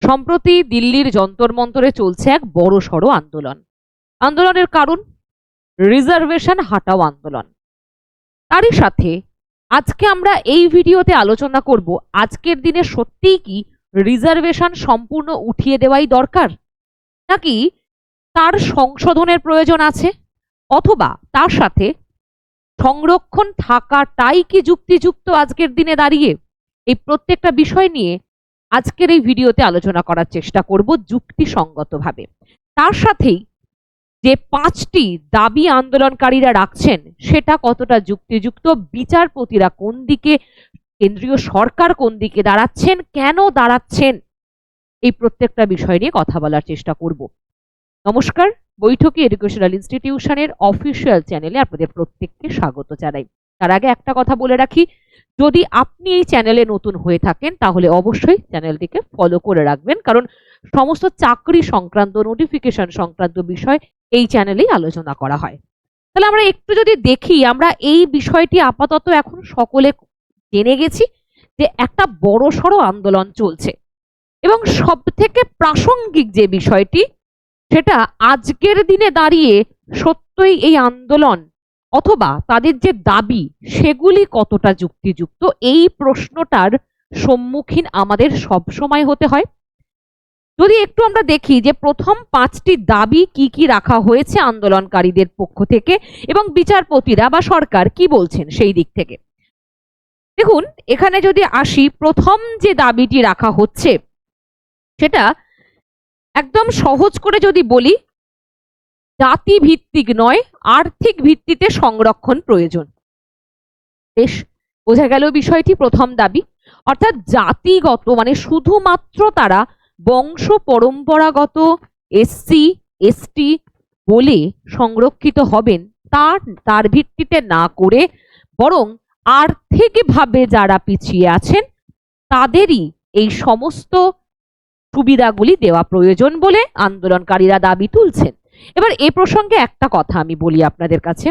সম্প্রতি দিল্লির যন্তর মন্তরে চলছে এক বড়সড় আন্দোলন। আন্দোলনের কারণ রিজার্ভেশন হাটাও আন্দোলন। তারই সাথে আজকে আমরা এই ভিডিওতে আলোচনা করব আজকের দিনে সত্যিই কি রিজার্ভেশন সম্পূর্ণ উঠিয়ে দেওয়াই দরকার, নাকি তার সংশোধনের প্রয়োজন আছে, অথবা তার সাথে সংরক্ষণ থাকাটাই কি যুক্তিযুক্ত আজকের দিনে দাঁড়িয়ে। এই প্রত্যেকটা বিষয় নিয়ে আজকের এই ভিডিওতে আলোচনা করার চেষ্টা করব যুক্তিসঙ্গতভাবে। তার সাথেই যে 5টি দাবি আন্দোলনকারীরা রাখছেন সেটা কতটা যুক্তিযুক্ত, বিচারপতিরা কোন দিকে, কেন্দ্রীয় সরকার কোন দিকে দাঁড়াচ্ছেন, কেন দাঁড়াচ্ছেন, এই প্রত্যেকটা বিষয় নিয়ে কথা বলার চেষ্টা করব। নমস্কার, বৈঠকি এডুকেশনাল ইনস্টিটিউশনের অফিসিয়াল চ্যানেলে আপনাদের প্রত্যেককে স্বাগত জানাই। তার আগে একটা কথা বলে রাখি, যদি আপনি এই চ্যানেলে নতুন হয়ে থাকেন তাহলে অবশ্যই চ্যানেলটিকে ফলো করে রাখবেন, কারণ সমস্ত চাকরি সংক্রান্ত নোটিফিকেশন সংক্রান্ত বিষয় এই চ্যানেলেই আলোচনা করা হয়। তাহলে আমরা একটু যদি দেখি, আমরা এই বিষয়টি আপাতত এখন সকলে জেনে গেছি যে একটা বড়সড় আন্দোলন চলছে, এবং সব থেকে প্রাসঙ্গিক যে বিষয়টি সেটা আজকের দিনে দাঁড়িয়ে সত্যই এই আন্দোলন অথবা তাদের যে দাবি সেগুলি কতটা যুক্তিযুক্ত, এই প্রশ্নটার সম্মুখীন আমাদের সব সময় হতে হয়। যদি একটু আমরা দেখি যে প্রথম 5টি দাবি কি কি রাখা হয়েছে আন্দোলনকারীদের পক্ষ থেকে এবং বিচারপতিরা বা সরকার কি বলছেন সেই দিক থেকে। দেখুন, এখানে যদি আসি, প্রথম যে দাবিটি রাখা হচ্ছে সেটা একদম সহজ করে যদি বলি, জাতি ভিত্তিক নয়, আর্থিক ভিত্তিতে সংরক্ষণ প্রয়োজন। বেশ বোঝা গেল বিষয়টি। প্রথম দাবি অর্থাৎ জাতিগত মানে শুধুমাত্র তারা বংশ পরম্পরাগত এসসি এসটি বলে সংরক্ষিত হবেন তার ভিত্তিতে না করে, বরং আর্থিকভাবে যারা পিছিয়ে আছেন তাদেরই এই সমস্ত সুবিধাগুলি দেওয়া প্রয়োজন বলে আন্দোলনকারীরা দাবি তুলছেন। এবার এ প্রসঙ্গে একটা কথা আমি বলি আপনাদের কাছে,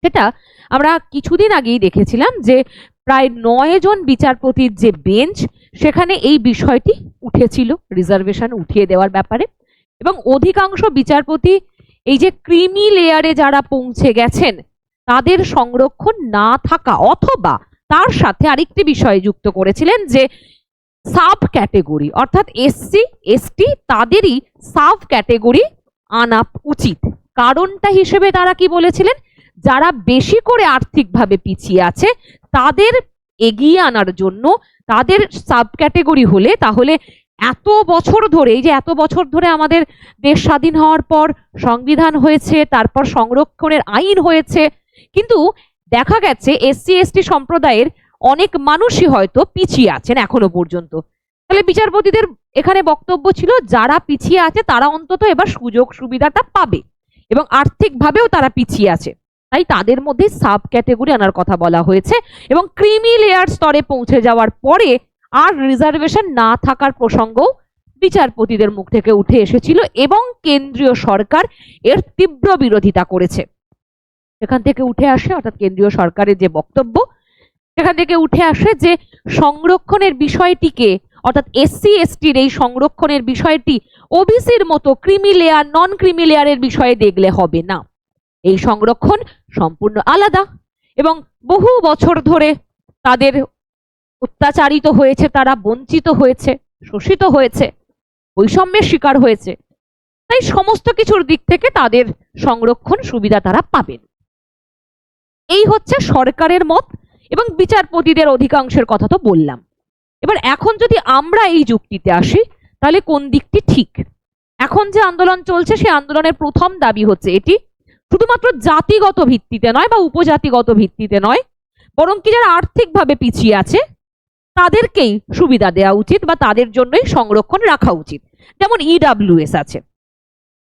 সেটা আমরা কিছুদিন আগেই দেখেছিলাম যে প্রায় 9 জন বিচারপতির যে বেঞ্চ, সেখানে এই বিষয়টি উঠেছিল রিজার্ভেশন উঠিয়ে দেওয়ার ব্যাপারে, এবং অধিকাংশ বিচারপতি এই যে ক্রিমি লেয়ারে যারা পৌঁছে গেছেন তাদের সংরক্ষণ না থাকা অথবা তার সাথে আরেকটি বিষয় যুক্ত করেছিলেন যে সাব ক্যাটেগরি অর্থাৎ এসসি এসটি তাদেরই সাব ক্যাটেগরি আনা উচিত। কারণটা হিসেবে তারা কি বলেছিলেন, যারা বেশি করে আর্থিকভাবে পিছিয়ে আছে তাদের এগিয়ে আনার জন্য তাদের সাব ক্যাটেগরি হলে তাহলে এত বছর ধরে, এই যে এত বছর ধরে আমাদের দেশ স্বাধীন হওয়ার পর সংবিধান হয়েছে, তারপর সংরক্ষণের আইন হয়েছে, কিন্তু দেখা গেছে এসসি এসটি সম্প্রদায়ের অনেক মানুষই হয়তো পিছিয়ে আছেন এখনো পর্যন্ত। তাহলে বিচারপতিদের এখানে বক্তব্য ছিল যারা পিছিয়ে আছে তারা অন্তত এবার সুযোগ সুবিধাটা পাবে, এবং আর্থিকভাবেও তারা পিছিয়ে আছে, তাই তাদের মধ্যে সাব ক্যাটেগরি আনার কথা বলা হয়েছে। এবং ক্রিমি লেয়ার স্তরে পৌঁছে যাওয়ার পরে আর রিজার্ভেশন না থাকার প্রসঙ্গও বিচারপতিদের মুখ থেকে উঠে এসেছিল, এবং কেন্দ্রীয় সরকার এর তীব্র বিরোধিতা করেছে। সেখান থেকে উঠে আসে, অর্থাৎ কেন্দ্রীয় সরকারের যে বক্তব্য সেখান থেকে উঠে আসে যে সংরক্ষণের বিষয়টিকে অর্থাৎ এসসি এসটির এই সংরক্ষণের বিষয়টি ওবিসির মতো ক্রিমি লেয়ার নন ক্রিমি লেয়ারের বিষয়ে দেখলে হবে না। এই সংরক্ষণ সম্পূর্ণ আলাদা, এবং বহু বছর ধরে তাদের অত্যাচারিত হয়েছে, তারা বঞ্চিত হয়েছে, শোষিত হয়েছে, বৈষম্যের শিকার হয়েছে, তাই সমস্ত কিছুর দিক থেকে তাদের সংরক্ষণ সুবিধা তারা পাবেন। এই হচ্ছে সরকারের মত, এবং বিচারপতিদের অধিকাংশের কথা তো বললাম। এবার এখন যদি আমরা এই যুক্তিতে আসি তাহলে কোন দিকটি ঠিক। এখন যে আন্দোলন চলছে সেই আন্দোলনের প্রথম দাবি হচ্ছে এটি, শুধুমাত্র জাতিগত ভিত্তিতে নয় বা উপজাতিগত ভিত্তিতে নয়, বরং কি যারা আর্থিকভাবে পিছিয়ে আছে তাদেরকেই সুবিধা দেওয়া উচিত বা তাদের জন্যই সংরক্ষণ রাখা উচিত। যেমন ইডাব্লিউএস আছে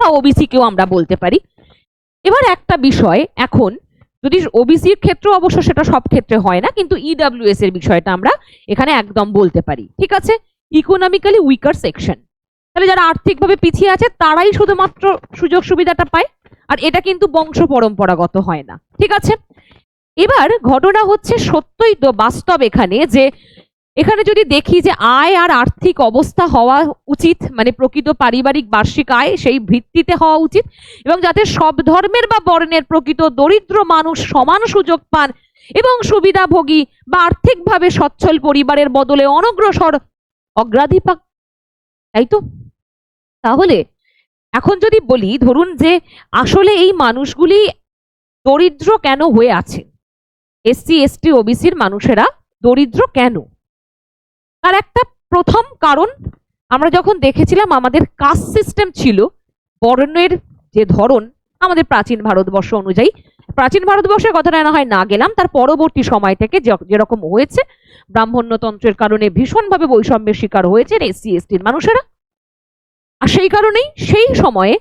বা ওবিসি কেও আমরা বলতে পারি। এবার একটা বিষয়, এখন যদি ওবিসির ক্ষেত্রে অবশ্য সেটা সব ক্ষেত্রে হয় না, কিন্তু ইডাব্লিউএস এর বিষয়টা আমরা এখানে একদম বলতে পারি। ঠিক আছে, ইকোনমিক্যালি উইকার সেকশন, তাহলে যারা আর্থিকভাবে পিছিয়ে আছে তারাই শুধুমাত্র সুযোগ সুবিধাটা পায়, আর এটা কিন্তু বংশ পরম্পরাগত হয় না। ঠিক আছে, এবার ঘটনা হচ্ছে সত্যই তো বাস্তব এখানে যে এখানে যদি দেখি যে আয় আর আর্থিক অবস্থা হওয়া উচিত, মানে প্রকৃত পারিবারিক বার্ষিক আয় সেই ভিত্তিতে হওয়া উচিত, এবং যাতে সব ধর্মের বা বর্ণের প্রকৃত দরিদ্র মানুষ সমান সুযোগ পান এবং সুবিধাভোগী বা আর্থিকভাবে সচ্ছল পরিবারের বদলে অনগ্রসর অগ্রাধি পাক, তাই তো? তাহলে এখন যদি বলি, ধরুন যে আসলে এই মানুষগুলি দরিদ্র কেন হয়ে আছে, এসসি এসটি ওবিসির মানুষেরা দরিদ্র কেন? তার একটা প্রথম কারণ আমরা যখন দেখেছিলাম, আমাদের কাস্ট সিস্টেম ছিল, বর্ণের যে ধরন আমাদের প্রাচীন ভারতবর্ষ অনুযায়ী, প্রাচীন ভারতবর্ষের কথাটা না হয় না গেলাম, তার পরবর্তী সময় থেকে যেরকম হয়েছে, ব্রাহ্মণ্যতন্ত্রের কারণে ভীষণভাবে বৈষম্যের শিকার হয়েছে এসসি এসটির মানুষেরা। আর সেই কারণেই সেই সময়ে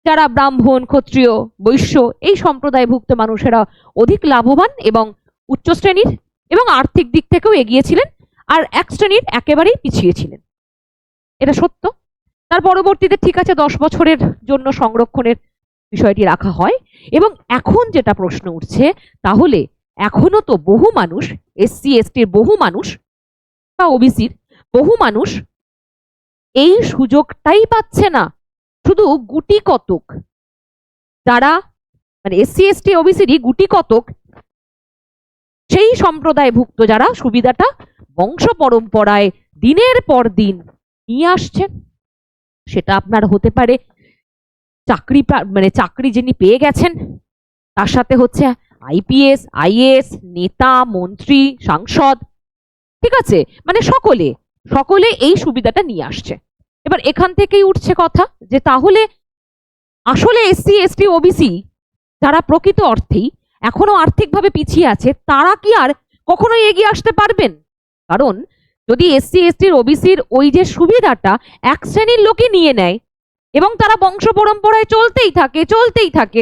যারা ব্রাহ্মণ, ক্ষত্রিয়, বৈশ্য এই সম্প্রদায়ভুক্ত মানুষেরা অধিক লাভবান এবং উচ্চ শ্রেণীর এবং আর্থিক দিক থেকেও এগিয়েছিলেন, আর এক শ্রেণীর একেবারেই পিছিয়ে ছিলেন। এটা সত্য। তার পরবর্তীতে ঠিক আছে 10 বছরের জন্য সংরক্ষণের বিষয়টি রাখা হয়, এবং এখন যেটা প্রশ্ন উঠছে, তাহলে এখনো তো বহু মানুষ, এসসি এসটির বহু মানুষ বা ওবিসির বহু মানুষ এই সুযোগটাই পাচ্ছে না। শুধু গুটি কতক যারা, মানে এসসি এসটি ওবিসিরই গুটি কতক সেই সম্প্রদায়ভুক্ত যারা সুবিধাটা বংশ পরম্পরায় দিনের পর দিন নিয়ে আসছে। সেটা আপনার হতে পারে চাকরি, মানে চাকরি যিনি পেয়ে গেছেন, তার সাথে হচ্ছে আইপিএস, আইএএস, নেতা, মন্ত্রী, সাংসদ, ঠিক আছে, মানে সকলে সকলে এই সুবিধাটা নিয়ে আসছে। এবার এখান থেকেই উঠছে কথা যে তাহলে আসলে এসসি এসটি ওবিসি যারা প্রকৃত অর্থেই এখনো আর্থিকভাবে পিছিয়ে আছে, তারা কি আর কখনোই এগিয়ে আসতে পারবেন? কারণ যদি এসসি এসটির ওবিসির ওই যে সুবিধাটা এক শ্রেণীর লোকই নিয়ে নেয় এবং তারা বংশ পরম্পরায় চলতেই থাকে,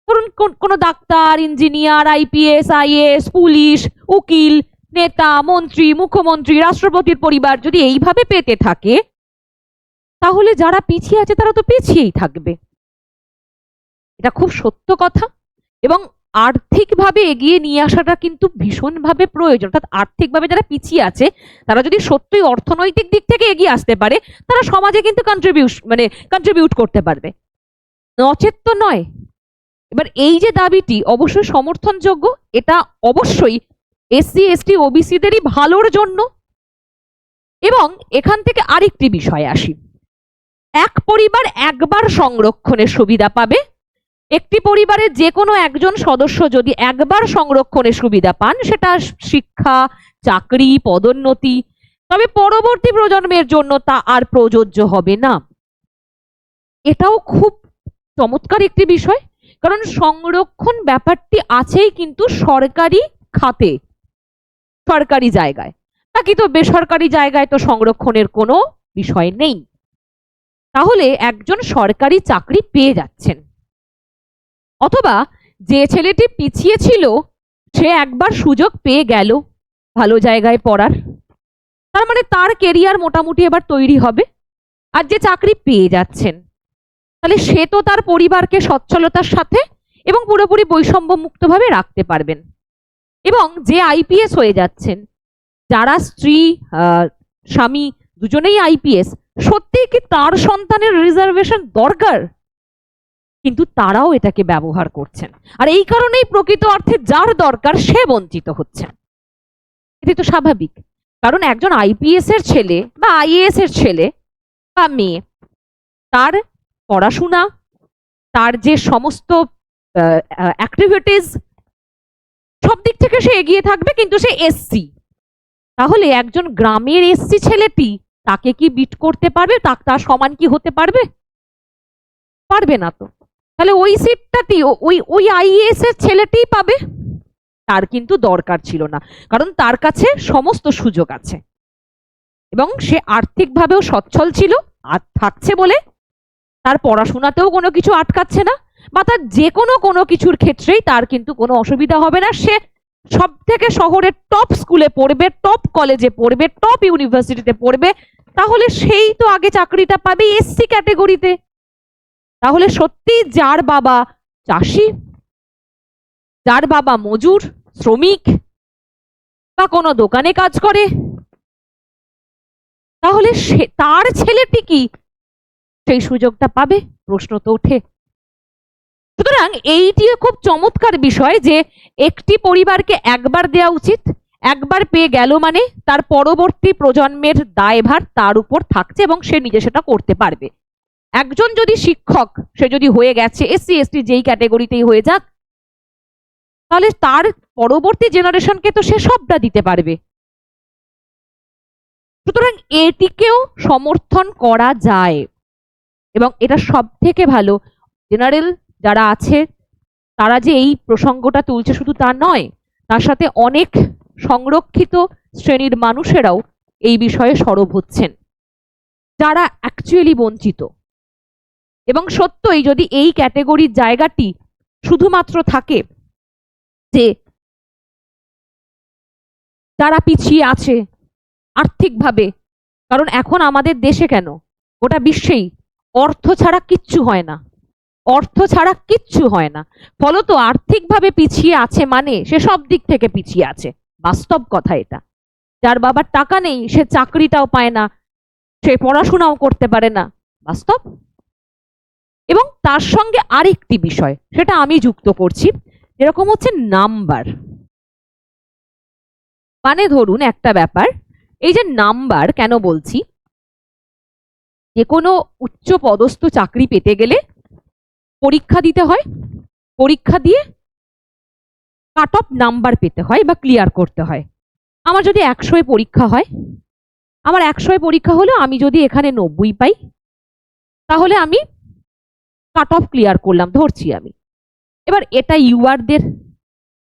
ধরুন কোনো doctor, engineer, IPS, IAS, police, উকিল, নেতা, মন্ত্রী, মুখ্যমন্ত্রী, রাষ্ট্রপতির পরিবার যদি এইভাবে পেতে থাকে, তাহলে যারা পিছিয়ে আছে তারা তো পিছিয়েই থাকবে। এটা খুব সত্য কথা। এবং আর্থিকভাবে এগিয়ে নিয়ে আসাটা কিন্তু ভীষণভাবে প্রয়োজন। অর্থাৎ আর্থিকভাবে যারা পিছিয়ে আছে তারা যদি সত্যিই অর্থনৈতিক দিক থেকে এগিয়ে আসতে পারে, তারা সমাজে কিন্তু কন্ট্রিবিউট করতে পারবে, নচেত তো নয়। এবার এই যে দাবিটি অবশ্যই সমর্থনযোগ্য, এটা অবশ্যই এসসি এসটি ওবিসিদেরই ভালোর জন্য। এবং এখান থেকে আরেকটি বিষয় আসি, এক পরিবার একবার সংরক্ষণের সুবিধা পাবে। একটি পরিবারের যে কোনো একজন সদস্য যদি একবার সংরক্ষণের সুবিধা পান, সেটা শিক্ষা, চাকরি, পদোন্নতি, তবে পরবর্তী প্রজন্মের জন্য তা আর প্রযোজ্য হবে না। এটাও খুব চমৎকার একটি বিষয়, কারণ সংরক্ষণ ব্যাপারটি আছেই কিন্তু সরকারি খাতে, সরকারি জায়গায়, বাকি তো বেসরকারি জায়গায় তো সংরক্ষণের কোনো বিষয় নেই। তাহলে একজন সরকারি চাকরি পেয়ে যাচ্ছেন, অথবা যে ছেলেটি পিছিয়ে ছিল সে একবার সুযোগ পেয়ে গেল ভালো জায়গায় পড়ার, তার মানে তার কেরিয়ার মোটামুটি এবার তৈরি হবে। আর যে চাকরি পেয়ে যাচ্ছেন, তাহলে সে তো তার পরিবারকে সচ্ছলতার সাথে এবং পুরোপুরি বৈষম্য মুক্তভাবে রাখতে পারবেন। এবং যে আইপিএস হয়ে যাচ্ছেন, যারা স্ত্রী স্বামী দুজনেই আইপিএস, সত্যিই কি তার সন্তানের রিজার্ভেশন দরকার? কিন্তু তারাও এটাকে ব্যবহার করছেন, আর এই কারণেই প্রকৃত অর্থে যার দরকার সে বঞ্চিত হচ্ছেন। এটি তো স্বাভাবিক, কারণ একজন আইপিএস এর ছেলে বা আইএএস এর ছেলে বা মেয়ে, তার পড়াশোনা, তার যে সমস্ত অ্যাক্টিভিটিস, সব দিক থেকে সে এগিয়ে থাকবে, কিন্তু সে এসসি। তাহলে একজন গ্রামের এসসি ছেলেটি তাকে কি বিট করতে পারবে? তার সমান কি হতে পারবে? পারবে না তো। তাহলে ওই সিটটাটি ওই আইএএস এর ছেলেটিই পাবে, তার কিন্তু দরকার ছিল না, কারণ তার কাছে সমস্ত সুযোগ আছে এবং সে আর্থিকভাবেও সচ্ছল ছিল, আর থাকছে বলে তার পড়াশোনাতেও কোনো কিছু আটকাচ্ছে না, বা তার যে কোনো কিছুর ক্ষেত্রেই তার কিন্তু কোনো অসুবিধা হবে না। সে সব থেকে শহরের টপ স্কুলে পড়বে, টপ কলেজে পড়বে, টপ ইউনিভার্সিটিতে পড়বে, তাহলে সেই তো আগে চাকরিটা পাবে এসসি ক্যাটেগরিতে। তাহলে সত্যি যার বাবা চাষি, যার বাবা মজুর, শ্রমিক বা কোনো দোকানে কাজ করে, তাহলে তার ছেলেটি কি সেই সুযোগটা পাবে? প্রশ্ন তো ওঠে। সুতরাং এইটি খুব চমৎকার বিষয় যে একটি পরিবারকে একবার দেওয়া উচিত, একবার পেয়ে গেল মানে তার পরবর্তী প্রজন্মের দায়ভার তার উপর থাকছে এবং সে নিজে সেটা করতে পারবে। একজন যদি শিক্ষক, সে যদি হয়ে গেছে এসসি এসটি যেই ক্যাটাগরিতেই হয়ে যাক, তাহলে তার পরবর্তী জেনারেশনকে তো সে সবটা দিতে পারবে। সুতরাং এটিকেও সমর্থন করা যায় এবং এটা সব থেকে ভালো। জেনারেল যারা আছে তারা যে এই প্রসঙ্গটা তুলছে শুধু তা নয়, তার সাথে অনেক সংরক্ষিত শ্রেণীর মানুষেরাও এই বিষয়ে সরব হচ্ছেন যারা অ্যাকচুয়ালি বঞ্চিত। এবং সত্যই যদি এই ক্যাটাগরির জায়গাটি শুধুমাত্র থাকে যে যারা পিছিয়ে আছে আর্থিকভাবে, কারণ এখন আমাদের দেশে কেন গোটা বিশ্বেই অর্থ ছাড়া কিচ্ছু হয় না, অর্থ ছাড়া কিচ্ছু হয় না। ফলত আর্থিকভাবে পিছিয়ে আছে মানে সে সব দিক থেকে পিছিয়ে আছে, বাস্তব কথা এটা। যার বাবার টাকা নেই সে চাকরিটাও পায় না, সে পড়াশোনাও করতে পারে না, বাস্তব। এবং তার সঙ্গে আরেকটি বিষয় সেটা আমি যুক্ত করছি, যেরকম হচ্ছে নাম্বার। মানে ধরুন একটা ব্যাপার, এই যে নাম্বার কেন বলছি, যে কোনো উচ্চ পদস্থ চাকরি পেতে গেলে পরীক্ষা দিতে হয়, পরীক্ষা দিয়ে কাট অফ নাম্বার পেতে হয় বা ক্লিয়ার করতে হয়। আমার যদি 100 পরীক্ষা হয়, আমার 100 পরীক্ষা হলো, আমি যদি এখানে 90 পাই তাহলে আমি কাট অফ ক্লিয়ার করলাম, ধরছি আমি। এবার এটা ইউআরদের,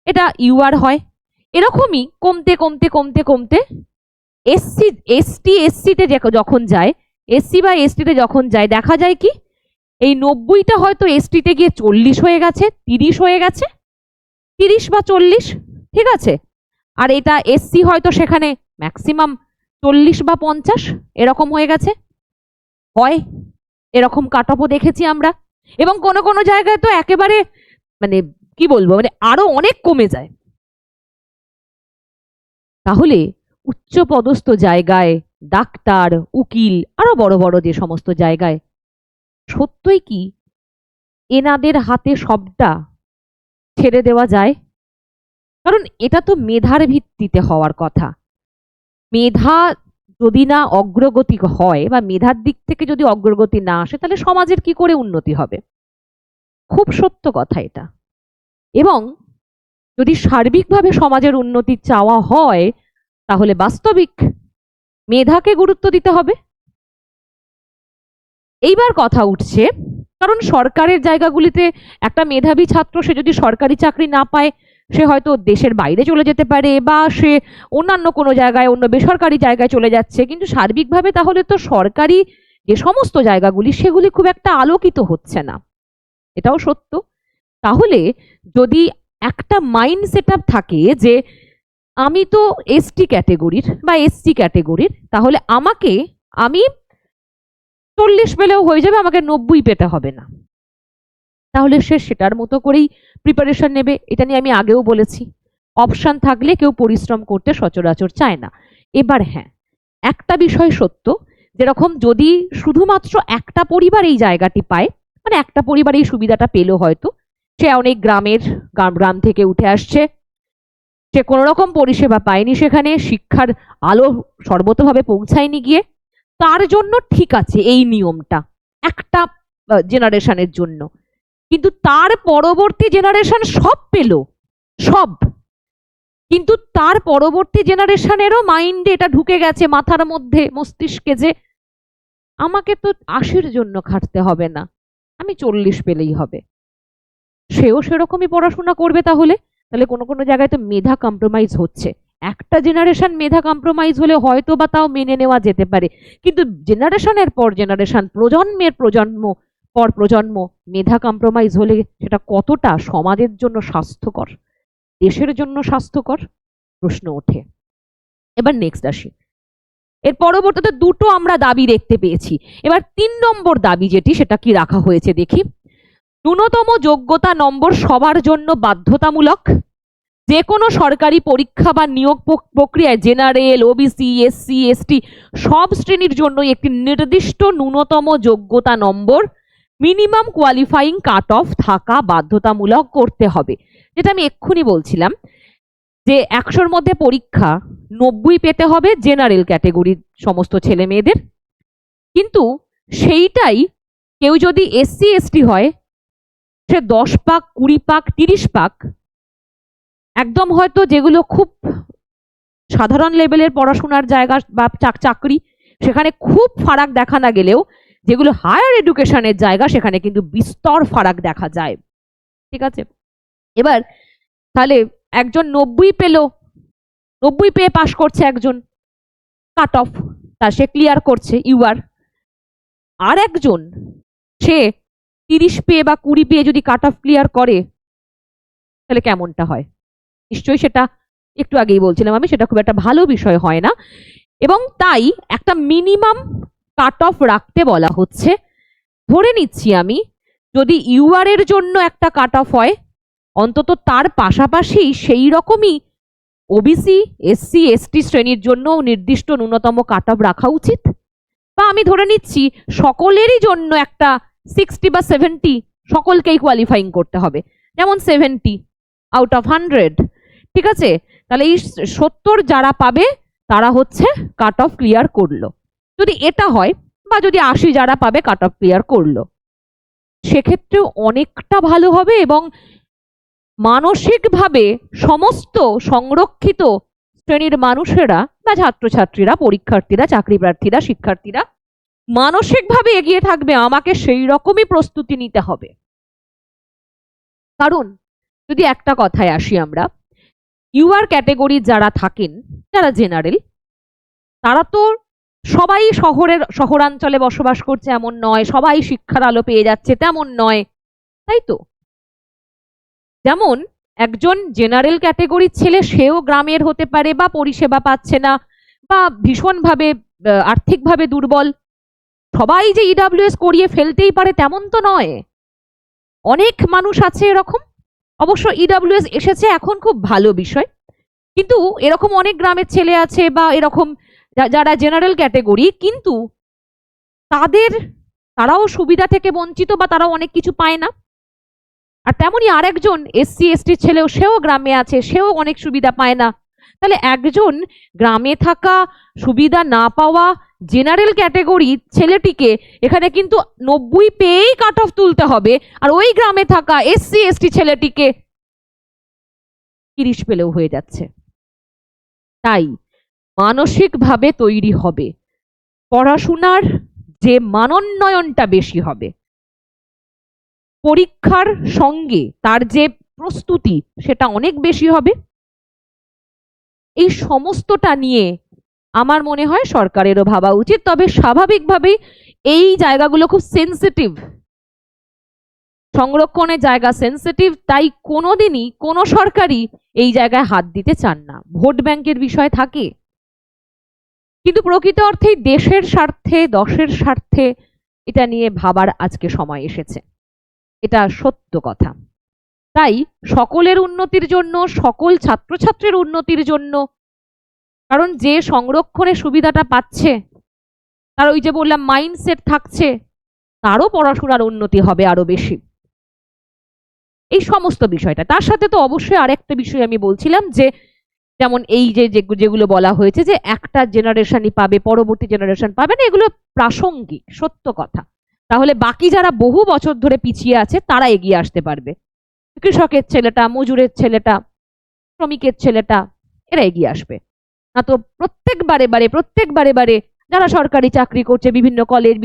এটা ইউআর হয়, এরকমই কমতে কমতে কমতে কমতে এসসিতে যখন যায়, এসসি বা এসটিতে যখন যায়, দেখা যায় কি এই 90টা হয়তো এসটিতে গিয়ে 40 হয়ে গেছে, 30 হয়ে গেছে, 30 বা 40, ঠিক আছে। আর এটা এসসি হয়তো সেখানে ম্যাক্সিমাম 40 বা 50 এরকম হয়ে গেছে, হয় এরকম কাট অফও দেখেছি আমরা। এবং কোনো কোনো জায়গায় তো একেবারে মানে কি বলবো, মানে আরো অনেক কমে যায়। তাহলে উচ্চ পদস্থ জায়গায় ডাক্তার, উকিল, আরো বড় বড় যে সমস্ত জায়গায়, সত্যই কি এনাদের হাতে সবটা ছেড়ে দেওয়া যায়? কারণ এটা তো মেধার ভিত্তিতে হওয়ার কথা। মেধা যদি না অগ্রগতি হয় বা মেধার দিক থেকে যদি অগ্রগতি না আসে, তাহলে সমাজের কি করে উন্নতি হবে? খুব সত্য কথা এটা। এবং যদি সার্বিকভাবে সমাজের উন্নতি চাওয়া হয়, তাহলে বাস্তবিক মেধাকে গুরুত্ব দিতে হবে। এইবার কথা উঠছে, কারণ সরকারের জায়গাগুলিতে একটা মেধাবী ছাত্র সে যদি সরকারি চাকরি না পায়, সে হয়তো দেশের বাইরে চলে যেতে পারে বা সে অন্যান্য কোনো জায়গায়, অন্য বেসরকারি জায়গায় চলে যাচ্ছে, কিন্তু সার্বিকভাবে তাহলে তো সরকারি যে সমস্ত জায়গাগুলি সেগুলি খুব একটা আলোকিত হচ্ছে না, এটাও সত্য। তাহলে যদি একটা মাইন্ড সেটআপ থাকে যে আমি তো এসটি ক্যাটেগরির বা এসসি ক্যাটেগরির, তাহলে আমি 40 পেলেও হয়ে যাবে, আমাকে 90 পেতে হবে না, তাহলে সে সেটার মতো করেই প্রিপারেশন নেবে। এটা নিয়ে আমি আগেও বলেছি, অপশন থাকলে কেউ পরিশ্রম করতে সচরাচর চায় না। এবার হ্যাঁ, একটা বিষয় সত্য, যেরকম যদি শুধুমাত্র একটা পরিবার এই জায়গাটি পায়, মানে একটা পরিবার এই সুবিধাটা পেলো, হয়তো সে অনেক গ্রাম থেকে উঠে আসছে, সে কোনো রকম পরিষেবা পায়নি, সেখানে শিক্ষার আলো সর্বতভাবে পৌঁছায়নি গিয়ে, তার জন্য ঠিক আছে এই নিয়মটা একটা জেনারেশনের জন্য। কিন্তু তার পরবর্তী জেনারেশন সব পেল, সব, কিন্তু তার পরবর্তী জেনারেশনেরও মাইন্ডে এটা ঢুকে গেছে, মাথার মধ্যে, মস্তিষ্কে, যে আমাকে তো 80-র জন্য খাটতে হবে না, আমি 40 পেলেই হবে। সেও সেরকমই পড়াশোনা করবে। তাহলে কোনো কোনো জায়গায় তো মেধা কম্প্রোমাইজ হচ্ছে। একটা জেনারেশন মেধা কম্প্রোমাইজ হলে হয়তো বা তাও মেনে নেওয়া যেতে পারে, কিন্তু জেনারেশনের পর জেনারেশন, প্রজন্মের পর প্রজন্ম মেধা কম্প্রোমাইজ হলে সেটা কতটা সমাজের জন্য স্বাস্থ্যকর, দেশের জন্য স্বাস্থ্যকর, প্রশ্ন ওঠে। এবার নেক্সট আসি, এর পরবর্তীতে দুটো আমরা দাবি দেখতে পেয়েছি। এবার 3 নম্বর দাবি যেটি, সেটা কি রাখা হয়েছে দেখি। ন্যূনতম যোগ্যতা নম্বর সবার জন্য বাধ্যতামূলক, যে কোনো সরকারি পরীক্ষা বা নিয়োগ প্রক্রিয়ায় জেনারেল, ওবিসি, এসসি, এসটি সব শ্রেণীর জন্য একটি নির্দিষ্ট ন্যূনতম যোগ্যতা নম্বর মিনিমাম কোয়ালিফাইং কাট অফ থাকা বাধ্যতামূলক করতে হবে। যেটা আমি এক্ষুনি বলছিলাম যে 100-র মধ্যে পরীক্ষা 90 পেতে হবে জেনারেল ক্যাটেগরির সমস্ত ছেলে মেয়েদের, কিন্তু সেইটাই কেউ যদি এসসি এসটি হয় সে 10 পাক, 20 পাক, 30 পাক একদম হয়তো যেগুলো খুব সাধারণ লেভেলের পড়াশোনার জায়গা বা চাকরি সেখানে খুব ফারাক দেখা না গেলেও যেগুলো হায়ার এডুকেশনের জায়গা সেখানে কিন্তু বিস্তর ফারাক দেখা যায়। ঠিক আছে, এবার তাহলে একজন 90 পেল, 90 পেয়ে পাশ করছে একজন, কাট অফ তা সে ক্লিয়ার করছে ইউআর। আর একজন সে 30 পেয়ে বা 20 পেয়ে যদি কাট অফ ক্লিয়ার করে তাহলে কেমনটা হয়? নিশ্চয়ই সেটা একটু আগেই বলছিলাম আমি, সেটা খুব একটা ভালো বিষয় হয় না। এবং তাই একটা মিনিমাম কাট অফ রাখতে বলা হচ্ছে। ধরে নিচ্ছি আমি যদি ইউআর এর জন্য একটা কাট অফ হয়, অন্তত তার পাশাপাশি সেই রকমই ওবিসি, এসসি, এসটি শ্রেণীর জন্য নির্দিষ্ট ন্যূনতম কাট অফ রাখা উচিত। বা আমি ধরে নিচ্ছি সকলেরই জন্য একটা 60 বা 70 সকলকেই কোয়ালিফাইং করতে হবে, যেমন 70 আউট অফ 100। ঠিক আছে, তাহলে এই 70 যারা পাবে তারা হচ্ছে কাট অফ ক্লিয়ার করলো। যদি এটা হয়, বা যদি 80 যারা পাবে কাট অফ ক্লিয়ার করলো, সেক্ষেত্রেও অনেকটা ভালো হবে এবং মানসিকভাবে সমস্ত সংরক্ষিত শ্রেণীর মানুষেরা বা ছাত্রছাত্রীরা, পরীক্ষার্থীরা, চাকরি প্রার্থীরা, শিক্ষার্থীরা মানসিকভাবে এগিয়ে থাকবে। আমাকে সেই রকমই প্রস্তুতি নিতে হবে। কারণ যদি একটা কথায় আসি, আমরা ইউআর ক্যাটেগরি যারা থাকেন, যারা জেনারেল, তারা তো সবাই শহরাঞ্চলে বসবাস করছে এমন নয়, সবাই শিক্ষার আলো পেয়ে যাচ্ছে তেমন নয়, তাই তো? যেমন একজন জেনারেল ক্যাটেগরির ছেলে, সেও গ্রামের হতে পারে বা পরিষেবা পাচ্ছে না বা ভীষণভাবে আর্থিকভাবে দুর্বল। সবাই যে ইডাব্লিউএস করিয়ে ফেলতেই পারে তেমন তো নয়, অনেক মানুষ আছে এরকম। অবশ্য ইডাব্লিউএস এসেছে এখন, খুব ভালো বিষয়, কিন্তু এরকম অনেক গ্রামের ছেলে আছে বা এরকম যারা জেনারেল ক্যাটেগরি, কিন্তু তারাও সুবিধা থেকে বঞ্চিত বা তারাও অনেক কিছু পায় না। আর তেমনি আরেকজন এসসি এসটি ছেলেও, সেও গ্রামে আছে, সেও অনেক সুবিধা পায় না। তাহলে একজন গ্রামে থাকা, সুবিধা না পাওয়া জেনারেল ক্যাটেগরি ছেলেটিকে এখানে কিন্তু 90 পেয়েই কাট অফ তুলতে হবে, আর ওই গ্রামে থাকা এসসি এসটি ছেলেটিকে 30 পেলেও হয়ে যাচ্ছে। তাই মানসিকভাবে তৈরি হবে, পড়াশোনার যে মানোন্নয়নটা বেশি হবে, পরীক্ষার সঙ্গে তার যে প্রস্তুতি সেটা অনেক বেশি হবে। এই সমস্তটা নিয়ে আমার মনে হয় সরকারেরও ভাবা উচিত। তবে স্বাভাবিকভাবেই এই জায়গাগুলো খুব সেন্সিটিভ, সংরক্ষণের জায়গা সেন্সিটিভ, তাই কোনোদিনই কোনো সরকারই এই জায়গায় হাত দিতে চান না। ভোট ব্যাংকের বিষয় থাকে, কিন্তু প্রকৃত অর্থেই দেশের স্বার্থে, দশের স্বার্থে এটা নিয়ে ভাবার আজকে সময় এসেছে, এটা সত্য কথা। তাই সকলের উন্নতির জন্য, সকল ছাত্রছাত্রীর উন্নতির জন্য, কারণ যে সংরক্ষণের সুবিধাটা পাচ্ছে তার ওই যে বললাম মাইন্ডসেট থাকছে, তারও পড়াশোনার উন্নতি হবে আরো বেশি। এই সমস্ত বিষয়টা, তার সাথে তো অবশ্যই আরেকটা বিষয় আমি বলছিলাম যে যেমন এই যেগুলো বলা হয়েছে যে একটা জেনারেশনই পাবে, পরবর্তী জেনারেশন পাবে না, এগুলো প্রাসঙ্গিক, সত্য কথা। তাহলে বাকি যারা বহু বছর ধরে পিছিয়ে আছে তারা এগিয়ে আসতে পারবে। কৃষকের ছেলেটা, মজুরের ছেলেটা, শ্রমিকের ছেলেটা, এরা এগিয়ে আসবে না। তো প্রত্যেকবারে যারা সরকারি চাকরি করছে, বিভিন্ন কলেজ,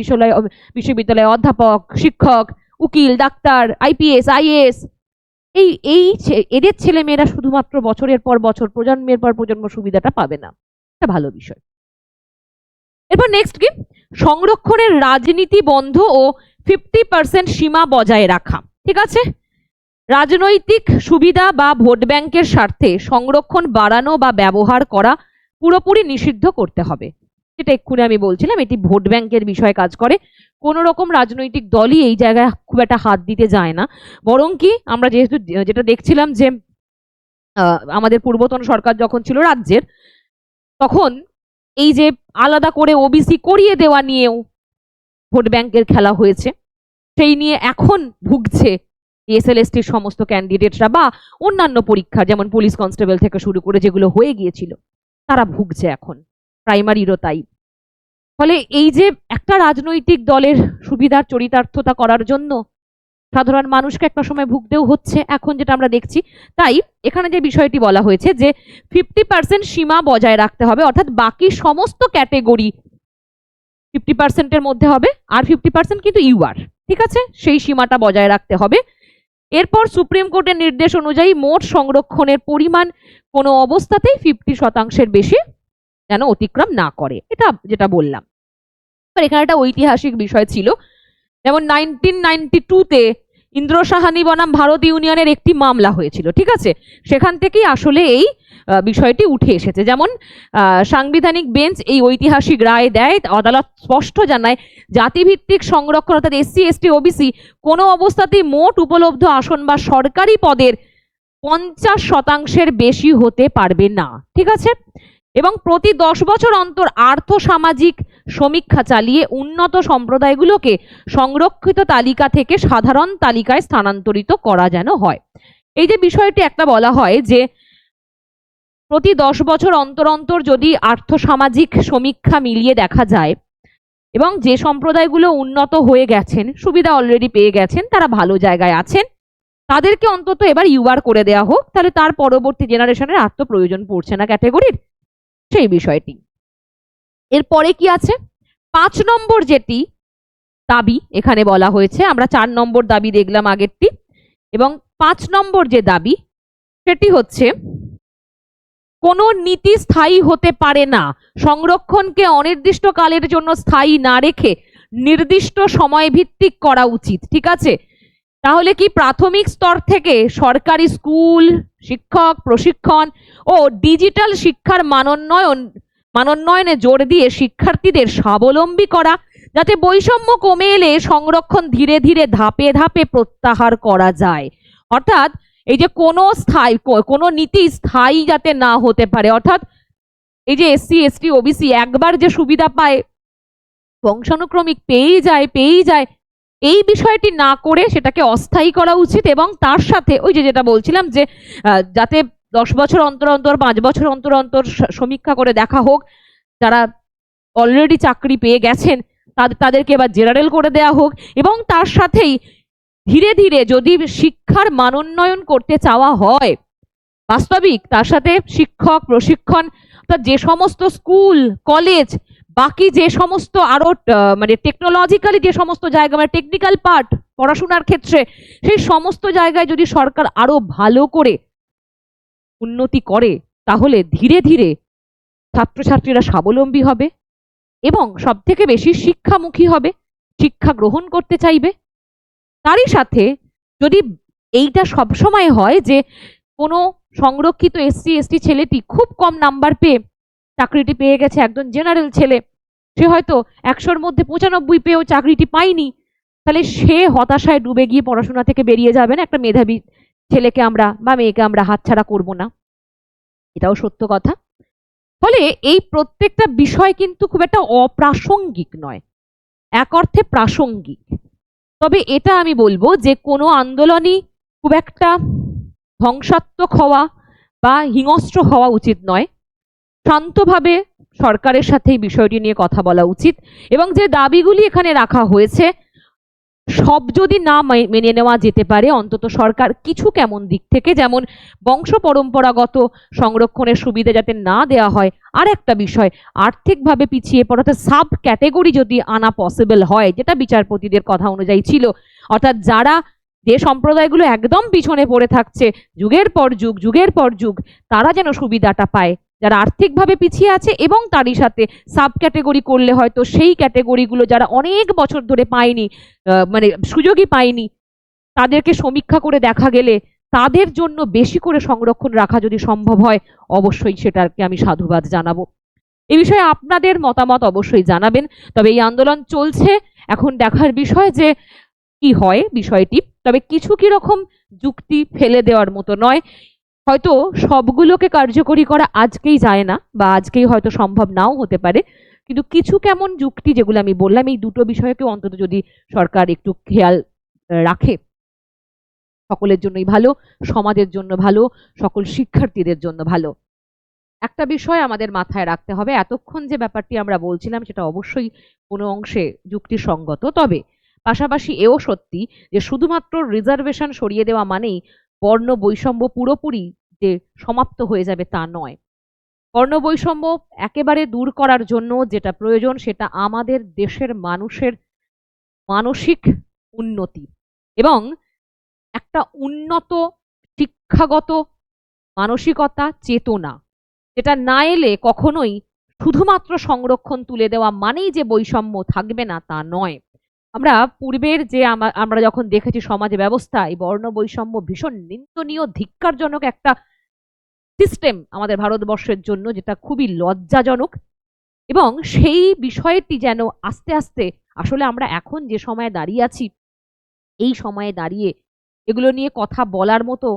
বিশ্ববিদ্যালয়ে অধ্যাপক, শিক্ষক, উকিল, ডাক্তার, আইপিএস, আইএএস, এদের ছেলে মেয়েরা শুধুমাত্র বছরের পর বছর, প্রজন্মের পর প্রজন্ম সুবিধাটা পাবে না। এটা ভালো বিষয়। এরপর নেক্সট কি, সংরক্ষণের রাজনীতি বন্ধ ও 50% সীমা বজায় রাখা। ঠিক আছে, রাজনৈতিক সুবিধা বা ভোট ব্যাংকের স্বার্থে সংরক্ষণ বাড়ানো বা ব্যবহার করা পুরোপুরি নিষিদ্ধ করতে হবে। যেটা এক্ষুনি আমি বলছিলাম, এটি ভোট ব্যাংকের বিষয়ে কাজ করে। কোন রকম রাজনৈতিক দলই এই জায়গায় খুব একটা হাত দিতে যায় না, বরং কি আমরা যেটা দেখছিলাম যে আমাদের পূর্বতন সরকার যখন ছিল রাজ্যের, তখন এই যে আলাদা করে ওবিসি করিয়ে দেওয়া নিয়েও ভোট ব্যাংকের খেলা হয়েছে, সেই নিয়ে এখন ভুগছে এসএলএসটির সমস্ত ক্যান্ডিডেটরা, বা অন্যান্য পরীক্ষা যেমন পুলিশ কনস্টেবল থেকে শুরু করে যেগুলো হয়ে গিয়েছিল তারা ভুগছে এখন, প্রাইমারিরও তাই। ফলে এই যে একটা রাজনৈতিক দলের সুবিধার চরিতার্থতা করার জন্য সাধারণ মানুষকে একটা সময় ভুগতেও হচ্ছে এখন, যেটা আমরা দেখছি। তাই এখানে যে বিষয়টি বলা হয়েছে যে 50% সীমা বজায় রাখতে হবে, অর্থাৎ বাকি সমস্ত ক্যাটেগরি 50%-এর মধ্যে হবে, আর 50% কিন্তু ইউআর, ঠিক আছে, সেই সীমাটা বজায় রাখতে হবে। এরপর সুপ্রিম কোর্টের নির্দেশ অনুযায়ী মোট সংরক্ষণের পরিমাণ কোনো অবস্থাতেই 50% বেশি যেন অতিক্রম না করে, এটা যেটা বললাম। এখানে একটা ঐতিহাসিক বিষয় ছিল, যেমন 1992-তে ইন্দ্র সাহানি বনাম ভারত ইউনিয়নের একটি মামলা হয়েছিল, ঠিক আছে, সেখান থেকেই আসলে এই বিষয়টি উঠে এসেছে। যেমন সাংবিধানিক বেঞ্চ এই ঐতিহাসিক রায় দেয়, আদালত স্পষ্ট জানায় জাতিভিত্তিক সংরক্ষণ অর্থাৎ এসসি এসটি ওবিসি কোনো অবস্থাতেই মোট উপলব্ধ আসন বা সরকারি পদের 50%-এর বেশি হতে পারবে না, ঠিক আছে, এবং প্রতি 10 বছর অন্তর আর্থ সামাজিক সমীক্ষা চালিয়ে উন্নত সম্প্রদায়গুলোকে সংরক্ষিত তালিকা থেকে সাধারণ তালিকায় স্থানান্তরিত করা যেন হয়। এই যে বিষয়টি একটা বলা হয় যে প্রতি 10 বছর অন্তর অন্তর যদি আর্থ সামাজিক সমীক্ষা মিলিয়ে দেখা যায় এবং যে সম্প্রদায়গুলো উন্নত হয়ে গেছেন, সুবিধা অলরেডি পেয়ে গেছেন, তারা ভালো জায়গায় আছেন, তাদেরকে অন্তত এবার ইউআর করে দেওয়া হোক, তাহলে তার পরবর্তী জেনারেশনের আর তো প্রয়োজন পড়ছে না ক্যাটেগরির, সেই বিষয়টি। এরপরে কি আছে, 5 নম্বর যেটি দাবি এখানে বলা হয়েছে, আমরা 4 নম্বর দাবি দেখলাম আগেরটি, এবং 5 নম্বর যে দাবি সেটি হচ্ছে কোনো নীতি স্থায়ী হতে পারে না, সংরক্ষণকে অনির্দিষ্ট কালের জন্য স্থায়ী না রেখে নির্দিষ্ট সময় ভিত্তিক করা উচিত, ঠিক আছে। তাহলে কি প্রাথমিক স্তর থেকে সরকারি স্কুল, শিক্ষক প্রশিক্ষণ ও ডিজিটাল শিক্ষার মানোন্নয়নে জোর দিয়ে শিক্ষার্থীদের স্বাবলম্বী করা, যাতে বৈষম্য কমে এলে সংরক্ষণ ধীরে ধীরে ধাপে ধাপে প্রত্যাহার করা যায়। অর্থাৎ এই যে কোনো নীতি স্থায়ী যাতে না হতে পারে, অর্থাৎ এই যে এসসি এসটি ওবিসি একবার যে সুবিধা পায় বংশানুক্রমিক পেয়েই যায়, এই বিষয়টি না করে সেটাকে অস্থায়ী করা উচিত। এবং তার সাথে ওই যে যেটা বলছিলাম যে যাতে 10 বছর অন্তর অন্তর 5 বছর অন্তর অন্তর সমীক্ষা করে দেখা হোক, যারা অলরেডি চাকরি পেয়ে গেছেন তাদেরকে এবার জেনারেল করে দেওয়া হোক, এবং তার সাথেই ধীরে ধীরে যদি শিক্ষার মানোন্নয়ন করতে চাওয়া হয় বাস্তবিক, তার সাথে শিক্ষক প্রশিক্ষণ অর্থাৎ যে সমস্ত স্কুল কলেজ বাকি যে সমস্ত আরো মানে টেকনোলজিক্যালি যে সমস্ত জায়গা মানে টেকনিক্যাল পার্ট পড়াশোনার ক্ষেত্রে, সেই সমস্ত জায়গায় যদি সরকার আরো ভালো করে উন্নতি করে, তাহলে ধীরে ধীরে ছাত্রছাত্রীরা স্বাবলম্বী হবে এবং সব থেকে বেশি শিক্ষামুখী হবে, শিক্ষা গ্রহণ করতে চাইবে। তারই সাথে যদি এইটা সবসময় হয় যে কোনো সংরক্ষিত এসসি এসটি ছেলেটি খুব কম নাম্বার পেয়ে চাকরিটি পেয়ে গেছে, একজন জেনারেল ছেলে, সে হয়তো 100-র মধ্যে 95 পেয়েও চাকরিটি পায়নি, তাহলে সে হতাশায় ডুবে গিয়ে পড়াশোনা থেকে বেরিয়ে যাবে না। একটা মেধাবী ছেলেকে আমরা বা মেয়েকে আমরা হাতছাড়া করব না, এটাও সত্য কথা। ফলে এই প্রত্যেকটা বিষয় কিন্তু খুব একটা অপ্রাসঙ্গিক নয়, এক অর্থে প্রাসঙ্গিক। তবে এটা আমি বলবো যে কোনো আন্দোলনই খুব একটা ধ্বংসাত্মক হওয়া বা হিংস্র হওয়া উচিত নয়, শান্তভাবে সরকারের সাথে এই বিষয়টি নিয়ে কথা বলা উচিত। এবং যে দাবিগুলি এখানে রাখা হয়েছে সব যদি না মেনে নেওয়া যেতে পারে, অন্তত সরকার কিছু কেমন দিক থেকে, যেমন বংশ পরম্পরাগত সংরক্ষণের সুবিধা যাতে না দেওয়া হয়, আর একটা বিষয় আর্থিকভাবে পিছিয়ে পড়া সাব ক্যাটেগরি যদি আনা পসিবল হয়, যেটা বিচারপতিদের কথা অনুযায়ী ছিল, অর্থাৎ যারা যে সম্প্রদায়গুলো একদম পিছনে পড়ে থাকছে যুগের পর যুগ, তারা যেন সুবিধাটা পায়, যারা আর্থিকভাবে পিছিয়ে আছে, এবং তারই সাথে সাব ক্যাটেগরি করলে হয়তো সেই ক্যাটেগরিগুলো যারা অনেক বছর ধরে পায়নি, মানে সুযোগই পায়নি, তাদেরকে সমীক্ষা করে দেখা গেলে তাদের জন্য বেশি করে সংরক্ষণ রাখা যদি সম্ভব হয়, অবশ্যই সেটাকে আমি সাধুবাদ জানাবো। এই বিষয়ে আপনাদের মতামত অবশ্যই জানাবেন। তবে এই আন্দোলন চলছে, এখন দেখার বিষয় যে কি হয় বিষয়টি। তবে কিছু কিরকম যুক্তি ফেলে দেওয়ার মতো নয়, হয়তো সবগুলোকে কার্যকরী করা আজকেই যায় না, বা আজকেই হয়তো সম্ভব নাও হতে পারে, কিন্তু কিছু কেমন যুক্তি যেগুলো আমি বললাম, এই দুটো বিষয়কে অন্তত যদি সরকার একটু খেয়াল রাখে, সকলের জন্যই ভালো, সমাজের জন্য ভালো, সকল শিক্ষার্থীদের জন্য ভালো। একটা বিষয় আমাদের মাথায় রাখতে হবে, এতক্ষণ যে ব্যাপারটি আমরা বলছিলাম সেটা অবশ্যই কোনো অংশে যুক্তিসঙ্গত, তবে পাশাপাশি এও সত্যি যে শুধুমাত্র রিজার্ভেশন সরিয়ে দেওয়া মানেই বর্ণ বৈষম্য পুরোপুরি যে সমাপ্ত হয়ে যাবে তা নয়। বর্ণ বৈষম্য একেবারে দূর করার জন্য যেটা প্রয়োজন সেটা আমাদের দেশের মানুষের মানসিক উন্নতি এবং একটা উন্নত শিক্ষাগত মানসিকতা, চেতনা, যেটা না এলে কখনোই শুধুমাত্র সংরক্ষণ তুলে দেওয়া মানেই যে বৈষম্য থাকবে না তা নয়। আমরা পূর্বের যে আমরা যখন দেখেছি সমাজ ব্যবস্থা, এই বর্ণ বৈষম্য ভীষণ নিন্দনীয় ধিক্কারজনক একটা সিস্টেম আমাদের ভারতবর্ষের জন্য, যেটা খুবই লজ্জাজনক, এবং সেই বিষয়টি যেন আস্তে আস্তে আসলে আমরা এখন যে সময়ে দাঁড়িয়ে আছি, এই সময়ে দাঁড়িয়ে এগুলো নিয়ে কথা বলার মতো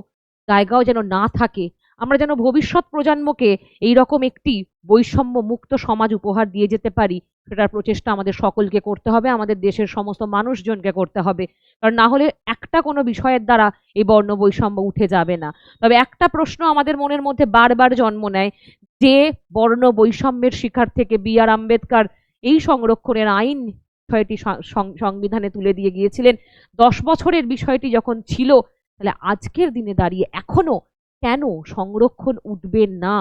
জায়গাও যেন না থাকে, আমরা যেন ভবিষ্যৎ প্রজন্মকে এইরকম একটি বৈষম্য মুক্ত সমাজ উপহার দিয়ে যেতে পারি, সেটার প্রচেষ্টা আমাদের সকলকে করতে হবে, আমাদের দেশের সমস্ত মানুষজনকে করতে হবে। কারণ না হলে একটা কোনো বিষয়ের দ্বারা এই বর্ণ বৈষম্য উঠে যাবে না। তবে একটা প্রশ্ন আমাদের মনের মধ্যে বারবার জন্ম নেয়, যে বর্ণ বৈষম্যের শিকার থেকে বি.আর. আম্বেদকর এই সংরক্ষণের আইন বিষয়টি সংবিধানে তুলে দিয়ে গিয়েছিলেন, 10 বছরের বিষয়টি যখন ছিল, তাহলে আজকের দিনে দাঁড়িয়ে এখনো কেন সংরক্ষণ উঠবে না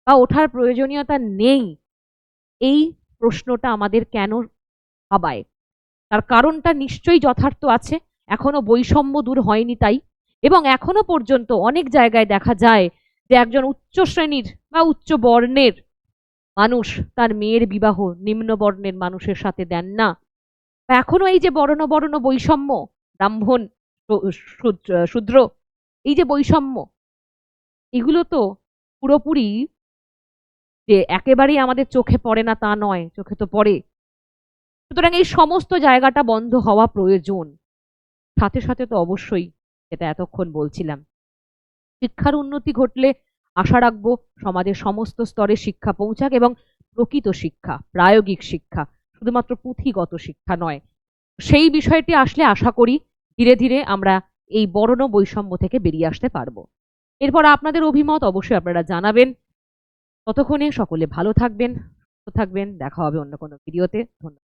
বা ওঠার প্রয়োজনীয়তা নেই, এই প্রশ্নটা আমাদের কেন ভাবায়? তার কারণটা নিশ্চয়ই যথার্থ আছে, এখনো বৈষম্য দূর হয়নি তাই, এবং এখনো পর্যন্ত অনেক জায়গায় দেখা যায় যে একজন উচ্চ শ্রেণীর বা উচ্চ বর্ণের মানুষ তার মেয়ের বিবাহ নিম্ন বর্ণের মানুষের সাথে দেন না। এখনো এই যে বর্ণ বর্ণ বৈষম্য, ব্রাহ্মণ শূদ্র, এই যে বৈষম্য, এগুলো তো পুরোপুরি যে একেবারেই আমাদের চোখে পড়ে না তা নয়, চোখে তো পড়ে। সুতরাং এই সমস্ত জায়গাটা বন্ধ হওয়া প্রয়োজন। সাথে সাথে তো অবশ্যই, যেটা এতক্ষণ বলছিলাম, শিক্ষার উন্নতি ঘটলে আশা রাখবো সমাজের সমস্ত স্তরে শিক্ষা পৌঁছাক, এবং প্রকৃত শিক্ষা, প্রায়োগিক শিক্ষা, শুধুমাত্র পুঁথিগত শিক্ষা নয়, সেই বিষয়টি আসলে আশা করি ধীরে ধীরে আমরা এই বর্ণ বৈষম্য থেকে বেরিয়ে আসতে পারবো। এরপর আপনাদের অভিমত অবশ্যই আপনারা জানাবেন। ততক্ষণে সকলে ভালো থাকবেন, সুস্থ থাকবেন, দেখা হবে অন্য কোনো ভিডিওতে। ধন্যবাদ।